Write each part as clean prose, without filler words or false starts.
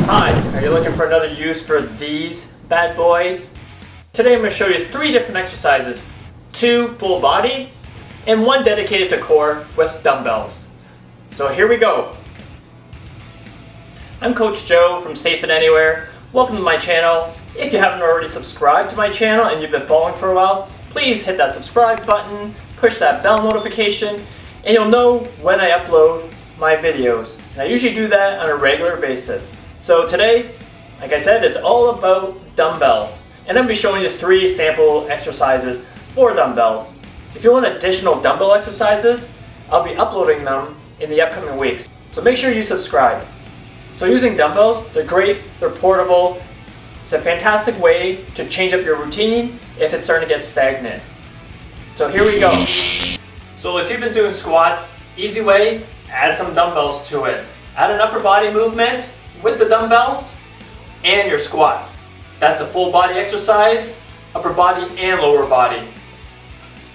Hi, are you looking for another use for these bad boys? Today I'm going to show you 3 different exercises, 2 full body and 1 dedicated to core with dumbbells. So here we go. I'm Coach Joe from StayFitAnywhere. Welcome to my channel. If you haven't already subscribed to my channel and you've been following for a while, please hit that subscribe button, push that bell notification, and you'll know when I upload my videos. And I usually do that on a regular basis. So today, like I said, it's all about dumbbells. And I'm going to be showing you 3 sample exercises for dumbbells. If you want additional dumbbell exercises, I'll be uploading them in the upcoming weeks. So make sure you subscribe. So using dumbbells, they're great, they're portable. It's a fantastic way to change up your routine if it's starting to get stagnant. So here we go. So if you've been doing squats, easy way, add some dumbbells to it. Add an upper body movement with the dumbbells and your squats. That's a full body exercise, upper body and lower body.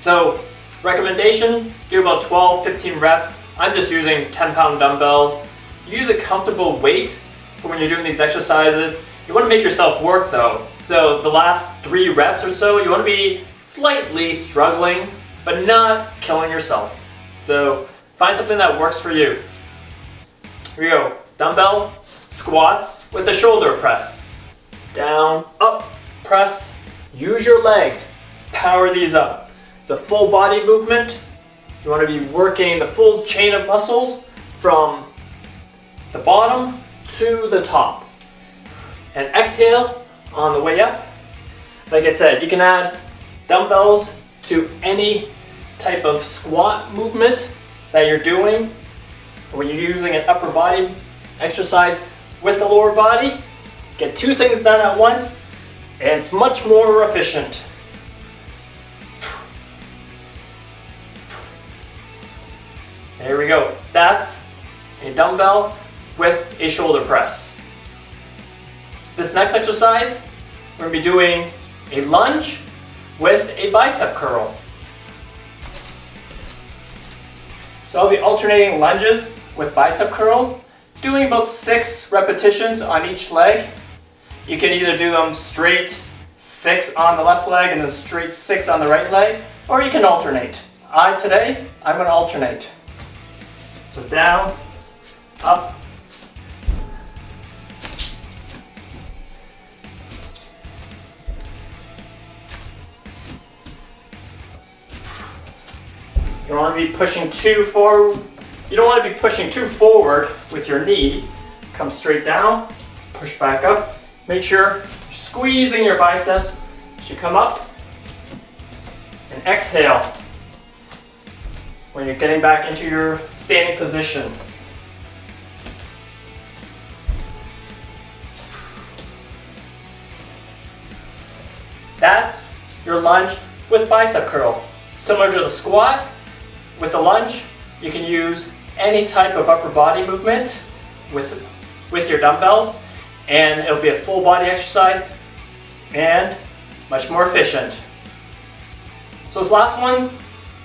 So recommendation, do about 12-15 reps. I'm just using 10-pound dumbbells. Use a comfortable weight for when you're doing these exercises. You want to make yourself work though. So the last 3 reps or so, you want to be slightly struggling, but not killing yourself. So find something that works for you. Here we go. Dumbbell squats with the shoulder press. Down, up, press. Use your legs. Power these up. It's a full body movement. You want to be working the full chain of muscles from the bottom to the top. And exhale on the way up. Like I said, you can add dumbbells to any type of squat movement that you're doing. When you're using an upper body exercise with the lower body, get 2 things done at once, and it's much more efficient. There we go. That's a dumbbell with a shoulder press. This next exercise, we're going to be doing a lunge with a bicep curl. So I'll be alternating lunges with bicep curl, doing about 6 repetitions on each leg. You can either do them straight 6 on the left leg and then straight 6 on the right leg, or you can alternate. Today, I'm going to alternate. So down, up, you don't want to be pushing too forward. You don't want to be pushing too forward with your knee. Come straight down, push back up. Make sure you're squeezing your biceps as you come up. And exhale when you're getting back into your standing position. That's your lunge with bicep curl. Similar to the squat, with the lunge, you can use any type of upper body movement with your dumbbells, and it'll be a full body exercise and much more efficient. So this last one,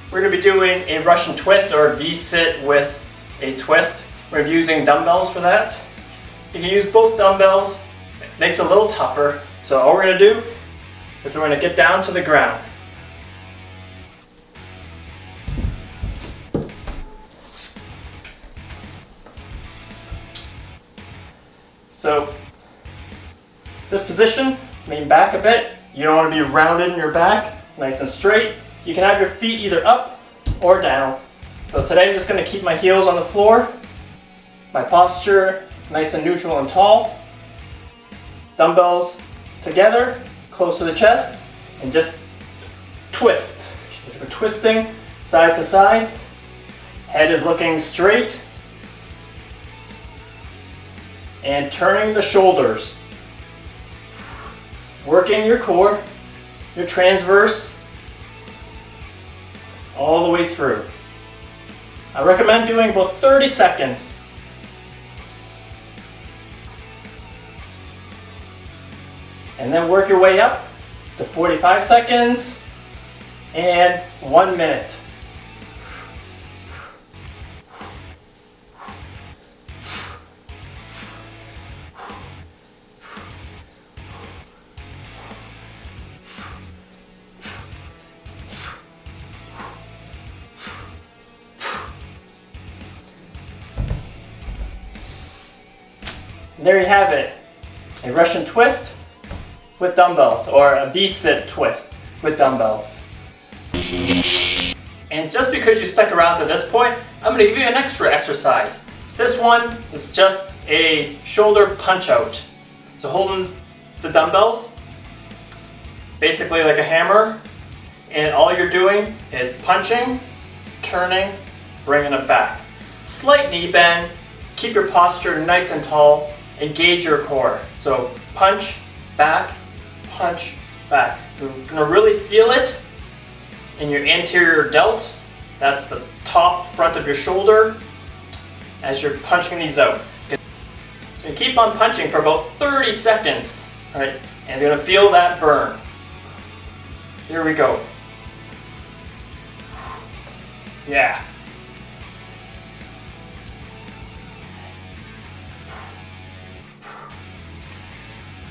we're going to be doing a Russian twist or a V-sit with a twist. We're going to be using dumbbells for that. You can use both dumbbells. It makes it a little tougher. So all we're going to do is we're going to get down to the ground. So this position, lean back a bit. You don't want to be rounded in your back, nice and straight. You can have your feet either up or down. So today I'm just going to keep my heels on the floor, my posture nice and neutral and tall. Dumbbells together, close to the chest, and just twist. We're twisting side to side. Head is looking straight. And turning the shoulders. Working your core, your transverse, all the way through. I recommend doing about 30 seconds. And then work your way up to 45 seconds and 1 minute. And there you have it, a Russian twist with dumbbells, or a V-sit twist with dumbbells. And just because you stuck around to this point, I'm going to give you an extra exercise. This one is just a shoulder punch out. So holding the dumbbells, basically like a hammer, and all you're doing is punching, turning, bringing it back. Slight knee bend, keep your posture nice and tall, engage your core. So punch, back, punch, back. You're going to really feel it in your anterior delt. That's the top front of your shoulder as you're punching these out. So you keep on punching for about 30 seconds, right? And you're going to feel that burn. Here we go. Yeah.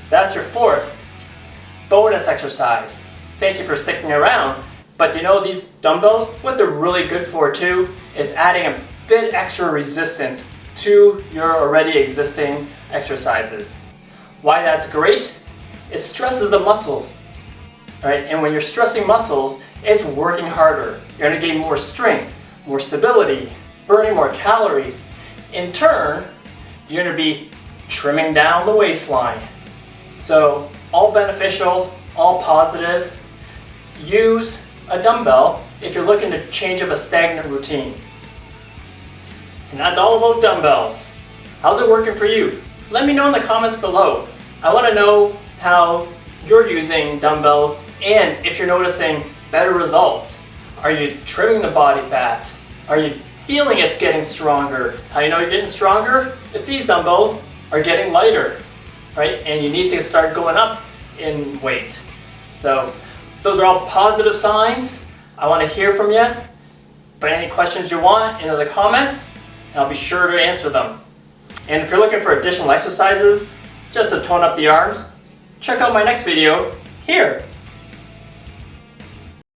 That's your fourth bonus exercise. Thank you for sticking around. But you know, these dumbbells, what they're really good for too is adding a bit extra resistance to your already existing exercises. Why that's great? It stresses the muscles, right? And when you're stressing muscles, it's working harder. You're going to gain more strength, more stability, burning more calories. In turn, you're going to be trimming down the waistline. So all beneficial, all positive. Use a dumbbell if you're looking to change up a stagnant routine. And that's all about dumbbells. How's it working for you? Let me know in the comments below. I want to know how you're using dumbbells and if you're noticing better results. Are you trimming the body fat? Are you feeling it's getting stronger? How you know you're getting stronger? If these dumbbells are getting lighter, right? And you need to start going up in weight. So those are all positive signs. I want to hear from you. But any questions you want in the comments, and I'll be sure to answer them. And if you're looking for additional exercises just to tone up the arms, check out my next video here.